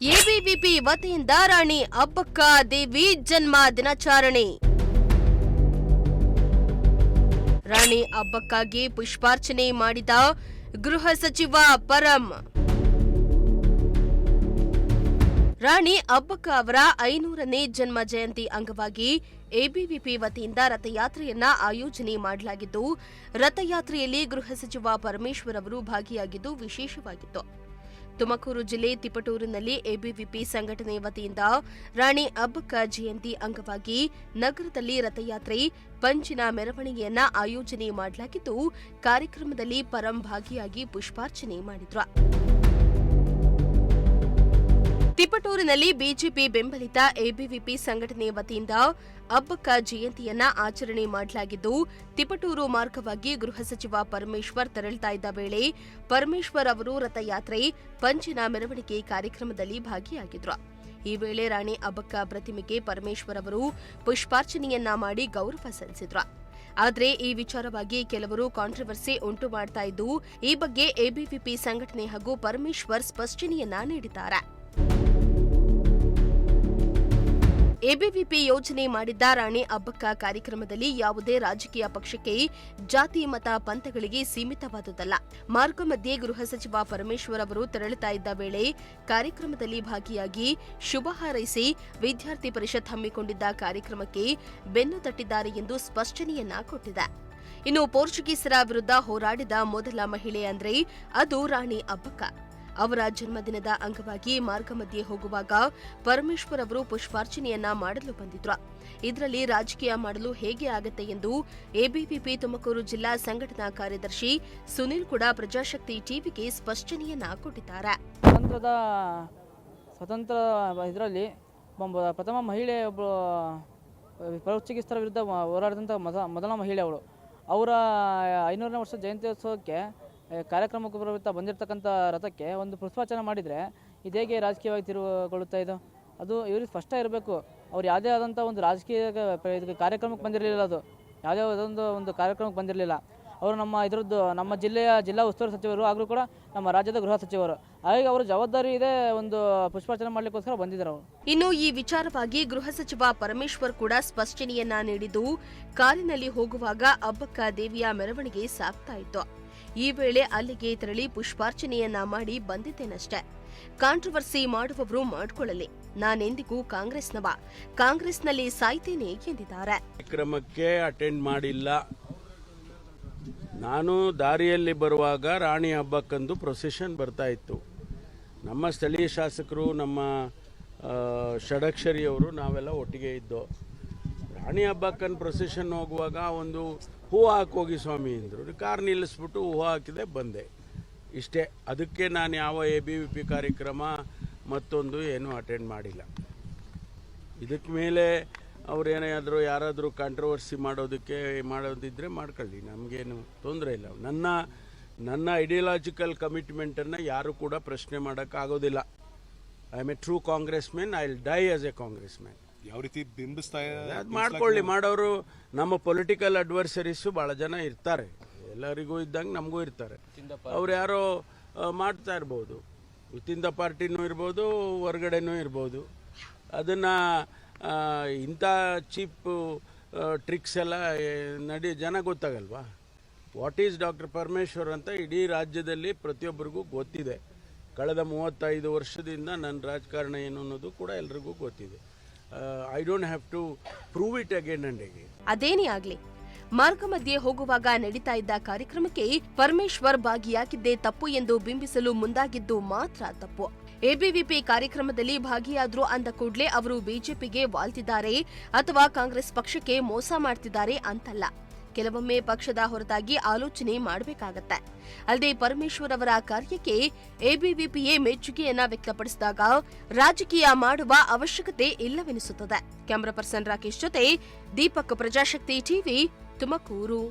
ABVP ವತಿಯಿಂದ ರಾಣಿ ಅಬ್ಬಕ್ಕ ದೇವಿ ಜನ್ಮ ದಿನಾಚರಣೆ. ರಾಣಿ ಅಬ್ಬಕ್ಕಾಗಿ ಪುಷ್ಪಾರ್ಚನೆ ಮಾಡಿದ ಗೃಹ ಸಚಿವ ಪರಂ. ರಾಣಿ ಅಬ್ಬಕ್ಕ ಅವರ 500ನೇ ಜನ್ಮ ಜಯಂತಿ ಅಂಗವಾಗಿ ಎಬಿವಿಪಿ ವತಿಯಿಂದ ರಥಯಾತ್ರೆಯನ್ನ ಆಯೋಜನೆ ಮಾಡಲಾಗಿದ್ದು, ರಥಯಾತ್ರೆಯಲ್ಲಿ ಗೃಹ ಸಚಿವ ಪರಮೇಶ್ವರ್ ಅವರು ಭಾಗಿಯಾಗಿದ್ದು ವಿಶೇಷವಾಗಿತ್ತು. ತುಮಕೂರು ಜಿಲ್ಲೆ ತಿಪಟೂರಿನಲ್ಲಿ ಎಬಿವಿಪಿ ಸಂಘಟನೆ ವತಿಯಿಂದ ರಾಣಿ ಅಬ್ಬಕ್ಕ ಜಯಂತಿ ಅಂಗವಾಗಿ ನಗರದಲ್ಲಿ ರಥಯಾತ್ರೆ, ಪಂಜಿನ ಮೆರವಣಿಗೆಯನ್ನ ಆಯೋಜನೆ ಮಾಡಲಾಗಿದ್ದು, ಕಾರ್ಯಕ್ರಮದಲ್ಲಿ ಪರಂ ಭಾಗಿಯಾಗಿ ಪುಷ್ಪಾರ್ಚನೆ ಮಾಡಿದ್ರು. ತಿಪಟೂರಿನಲ್ಲಿ ಬಿಜೆಪಿ ಬೆಂಬಲಿತ ಎಬಿವಿಪಿ ಸಂಘಟನೆ ವತಿಯಿಂದ ಅಬ್ಬಕ್ಕ ಜಯಂತಿಯನ್ನ ಆಚರಣೆ ಮಾಡಲಾಗಿದ್ದು, ತಿಪಟೂರು ಮಾರ್ಗವಾಗಿ ಗೃಹ ಸಚಿವ ಪರಮೇಶ್ವರ್ ತೆರಳುತ್ತಾ ಇದ್ದ ವೇಳೆ ಪರಮೇಶ್ವರ್ ಅವರು ರಥಯಾತ್ರೆ, ಪಂಜಿನ ಮೆರವಣಿಗೆ ಕಾರ್ಯಕ್ರಮದಲ್ಲಿ ಭಾಗಿಯಾಗಿದ್ರು. ಈ ವೇಳೆ ರಾಣಿ ಅಬ್ಬಕ್ಕ ಪ್ರತಿಮೆಗೆ ಪರಮೇಶ್ವರ್ ಅವರು ಪುಷ್ಪಾರ್ಚನೆಯನ್ನ ಮಾಡಿ ಗೌರವ ಸಲ್ಲಿಸಿದ್ರು. ಆದರೆ ಈ ವಿಚಾರವಾಗಿ ಕೆಲವರು ಕಾಂಟ್ರವರ್ಸಿ ಉಂಟು ಮಾಡ್ತಾ ಇದ್ದು, ಈ ಬಗ್ಗೆ ಎಬಿವಿಪಿ ಸಂಘಟನೆ ಹಾಗೂ ಪರಮೇಶ್ವರ್ ಸ್ಪಷ್ಟನೆಯನ್ನ ನೀಡಿದ್ದಾರೆ. ಎಬಿವಿಪಿ ಯೋಜನೆ ಮಾಡಿದ್ದ ರಾಣಿ ಅಬ್ಬಕ್ಕ ಕಾರ್ಯಕ್ರಮದಲ್ಲಿ ಯಾವುದೇ ರಾಜಕೀಯ ಪಕ್ಷಕ್ಕೆ, ಜಾತಿ ಮತ ಪಂಥಗಳಿಗೆ ಸೀಮಿತವಾದುದಲ್ಲ. ಮಾರ್ಗ ಮಧ್ಯೆ ಗೃಹ ಸಚಿವ ಪರಮೇಶ್ವರ್ ಅವರು ತೆರಳುತ್ತಾ ಇದ್ದ ವೇಳೆ ಕಾರ್ಯಕ್ರಮದಲ್ಲಿ ಭಾಗಿಯಾಗಿ ಶುಭ ಹಾರೈಸಿ ವಿದ್ಯಾರ್ಥಿ ಪರಿಷತ್ ಹಮ್ಮಿಕೊಂಡಿದ್ದ ಕಾರ್ಯಕ್ರಮಕ್ಕೆ ಬೆನ್ನು ತಟ್ಟಿದ್ದಾರೆ ಎಂದು ಸ್ಪಷ್ಟನೆಯನ್ನ ಕೊಟ್ಟಿದೆ. ಇನ್ನು ಪೋರ್ಚುಗೀಸರ ವಿರುದ್ಧ ಹೋರಾಡಿದ ಮೊದಲ ಮಹಿಳೆ ಅಂದ್ರೆ ಅದು ರಾಣಿ ಅಬ್ಬಕ್ಕ. ಅವರ ಜನ್ಮದಿನದ ಅಂಗವಾಗಿ ಮಾರ್ಗ ಮಧ್ಯೆ ಹೋಗುವಾಗ ಪರಮೇಶ್ವರ್ ಅವರು ಪುಷ್ಪಾರ್ಚನೆಯನ್ನ ಮಾಡಲು ಬಂದಿದ್ರು. ಇದರಲ್ಲಿ ರಾಜಕೀಯ ಮಾಡಲು ಹೇಗೆ ಆಗತ್ತೆ ಎಂದು ಎಬಿವಿಪಿ ತುಮಕೂರು ಜಿಲ್ಲಾ ಸಂಘಟನಾ ಕಾರ್ಯದರ್ಶಿ ಸುನಿಲ್ ಕೂಡ ಪ್ರಜಾಶಕ್ತಿ ಟಿವಿಗೆ ಸ್ಪಷ್ಟನೆಯನ್ನ ಕೊಟ್ಟಿದ್ದಾರೆ. ಸ್ವತಂತ್ರ ಇದರಲ್ಲಿ ಪ್ರಥಮ ಮಹಿಳೆ ಒಬ್ಬಳು ಪೋರ್ಚುಗೀಸರ ವಿರುದ್ಧ ಹೋರಾಡಿದಂಥ ಮೊದಲ ಮಹಿಳೆ ಅವಳು. ಅವರ 500ನೇ ವರ್ಷ ಜಯಂತ್ಯೋತ್ಸವಕ್ಕೆ ಕಾರ್ಯಕ್ರಮಕ್ಕೆ ಬಂದಿರತಕ್ಕಂಥ ರಥಕ್ಕೆ ಒಂದು ಪುಷ್ಪಾರ್ಚನೆ ಮಾಡಿದರೆ ಇದು ಹೇಗೆ ರಾಜಕೀಯವಾಗಿ ತಿರುಗುಗೊಳ್ಳುತ್ತಾ ಇದು? ಅದು ಇವ್ರಿಗೆ ಸ್ಪಷ್ಟ ಇರಬೇಕು. ಅವ್ರು ಯಾವುದೇ ಆದಂಥ ಒಂದು ರಾಜಕೀಯ ಕಾರ್ಯಕ್ರಮಕ್ಕೆ ಬಂದಿರಲಿಲ್ಲ. ಅದು ಯಾವುದೇ ಒಂದು ಕಾರ್ಯಕ್ರಮಕ್ಕೆ ಬಂದಿರಲಿಲ್ಲ. ಅವರು ನಮ್ಮ ಜಿಲ್ಲಾ ಉಸ್ತುವಾರಿ ಸಚಿವರು ಹಾಗೂ ಕೂಡ ನಮ್ಮ ರಾಜ್ಯದ ಗೃಹ ಸಚಿವರು. ಹಾಗಾಗಿ ಅವರ ಜವಾಬ್ದಾರಿ ಇದೆ, ಒಂದು ಪುಷ್ಪಾರ್ಚನೆ ಮಾಡಲಿಕ್ಕೋಸ್ಕರ ಬಂದಿದ್ದಾರೆ ಅವರು. ಇನ್ನು ಈ ವಿಚಾರವಾಗಿ ಗೃಹ ಸಚಿವ ಪರಮೇಶ್ವರ್ ಕೂಡ ಸ್ಪಷ್ಟನೆಯನ್ನ ನೀಡಿದ್ದು, ಕಾರಿನಲ್ಲಿ ಹೋಗುವಾಗ ಅಬ್ಬಕ್ಕ ದೇವಿಯ ಮೆರವಣಿಗೆ ಸಾಗ್ತಾ ಇತ್ತು. ಈ ವೇಳೆ ಅಲ್ಲಿಗೆ ತೆರಳಿ ಪುಷ್ಪಾರ್ಚನೆಯನ್ನ ಮಾಡಿ ಬಂದಿದ್ದೇನಷ್ಟೇ. ಕಾಂಟ್ರವರ್ಸಿ ಮಾಡುವವರು ಮಾಡಿಕೊಳ್ಳಲಿ. ನಾನೆಂದಿಗೂ ಕಾಂಗ್ರೆಸ್ನಲ್ಲಿ ಸಾಯ್ತೇನೆ ಎಂದಿದ್ದಾರೆ. ಕಾರ್ಯಕ್ರಮಕ್ಕೆ ಅಟೆಂಡ್ ಮಾಡಿಲ್ಲ. ನಾನು ದಾರಿಯಲ್ಲಿ ಬರುವಾಗ ರಾಣಿ ಹಬ್ಬಕ್ಕಂದು ಪ್ರೊಸೆಷನ್ ಬರ್ತಾ ಇತ್ತು. ನಮ್ಮ ಸ್ಥಳೀಯ ಶಾಸಕರು, ನಮ್ಮ ಷಡಕ್ಷರಿಯವರು ನಾವೆಲ್ಲ ಒಟ್ಟಿಗೆ ಇದ್ದೋ. ರಾಣಿ ಹಬ್ಬಕ್ಕನ್ ಪ್ರೊಸೆಷನ್ ಹೋಗುವಾಗ ಒಂದು ಹೂ ಹಾಕೋಗಿ ಸ್ವಾಮಿ ಅಂದರು. ಕಾರ್ ನಿಲ್ಲಿಸ್ಬಿಟ್ಟು ಹೂ ಹಾಕಿದೆ, ಬಂದೆ. ಇಷ್ಟೇ. ಅದಕ್ಕೆ ನಾನು ಯಾವ ಎಬಿವಿಪಿ ಕಾರ್ಯಕ್ರಮ ಮತ್ತೊಂದು ಏನೂ ಅಟೆಂಡ್ ಮಾಡಿಲ್ಲ. ಇದಕ್ಕೆ ಮೇಲೆ ಅವರೇನಾದರೂ ಯಾರಾದರೂ ಕಾಂಟ್ರವರ್ಸಿ ಮಾಡೋದಿದ್ದರೆ ಮಾಡ್ಕೊಳ್ಳಿ, ನಮಗೇನು ತೊಂದರೆ ಇಲ್ಲ. ನನ್ನ ಐಡಿಯಾಲಜಿಕಲ್ ಕಮಿಟ್ಮೆಂಟನ್ನು ಯಾರು ಕೂಡ ಪ್ರಶ್ನೆ ಮಾಡೋಕ್ಕಾಗೋದಿಲ್ಲ. I am A true Congress man. I will die as A Congress man. ಯಾವ ರೀತಿ ಬಿಂಬಿಸ್ತಾ ಅದು ಮಾಡ್ಕೊಳ್ಳಿ. ಮಾಡೋರು ನಮ್ಮ ಪೊಲಿಟಿಕಲ್ ಅಡ್ವರ್ಸರೀಸು ಭಾಳ ಜನ ಇರ್ತಾರೆ. ಎಲ್ಲರಿಗೂ ಇದ್ದಂಗೆ ನಮಗೂ ಇರ್ತಾರೆ. ಅವ್ರು ಯಾರೋ ಮಾಡ್ತಾ ಇರ್ಬೋದು, ವಿತಿನ್ ದ ಪಾರ್ಟಿನೂ ಇರ್ಬೋದು, ಹೊರಗಡೆನೂ ಇರ್ಬೋದು. ಅದನ್ನು ಇಂಥ ಚೀಪ್ ಟ್ರಿಕ್ಸ್ ಎಲ್ಲ ಜನ ಗೊತ್ತಾಗಲ್ವಾ? ವಾಟ್ ಈಸ್ ಡಾಕ್ಟರ್ ಪರಮೇಶ್ವರ್ ಅಂತ ಇಡೀ ರಾಜ್ಯದಲ್ಲಿ ಪ್ರತಿಯೊಬ್ಬರಿಗೂ ಗೊತ್ತಿದೆ. ಕಳೆದ 35 ವರ್ಷದಿಂದ ನನ್ನ ರಾಜಕಾರಣ ಏನು ಅನ್ನೋದು ಕೂಡ ಎಲ್ರಿಗೂ ಗೊತ್ತಿದೆ. I don't have to prove it again and again. ಅದೇನೇ ಆಗ್ಲಿ, ಮಾರ್ಗ ಮಧ್ಯೆ ಹೋಗುವಾಗ ನಡೀತಾ ಇದ್ದ ಕಾರ್ಯಕ್ರಮಕ್ಕೆ ಪರಮೇಶ್ವರ್ ಭಾಗಿಯಾಗಿದ್ದೇ ತಪ್ಪು ಎಂದು ಬಿಂಬಿಸಲು ಮುಂದಾಗಿದ್ದು ಮಾತ್ರ ತಪ್ಪು. ಎಬಿವಿಪಿ ಕಾರ್ಯಕ್ರಮದಲ್ಲಿ ಭಾಗಿಯಾದ್ರು ಅಂದ ಕೂಡಲೇ ಅವರು ಬಿಜೆಪಿಗೆ ವಾಲ್ತಿದ್ದಾರೆ ಅಥವಾ ಕಾಂಗ್ರೆಸ್ ಪಕ್ಷಕ್ಕೆ ಮೋಸ ಮಾಡ್ತಿದ್ದಾರೆ ಅಂತಲ್ಲ. ಕೆಲವೊಮ್ಮೆ ಪಕ್ಷದ ಹೊರತಾಗಿ ಆಲೋಚನೆ ಮಾಡಬೇಕಾಗತ್ತೆ. ಅಲ್ಲದೆ ಪರಮೇಶ್ವರ್ ಅವರ ಕಾರ್ಯಕ್ಕೆ ಎಬಿವಿಪಿಯೇ ಮೆಚ್ಚುಗೆಯನ್ನ ವ್ಯಕ್ತಪಡಿಸಿದಾಗ ರಾಜಕೀಯ ಮಾಡುವ ಅವಶ್ಯಕತೆ ಇಲ್ಲವೆನಿಸುತ್ತದೆ. ಕ್ಯಾಮರಾ ಪರ್ಸನ್ ರಾಕೇಶ್ ಜೊತೆ ದೀಪಕ್, ಪ್ರಜಾಶಕ್ತಿ ಟಿವಿ, ತುಮಕೂರು.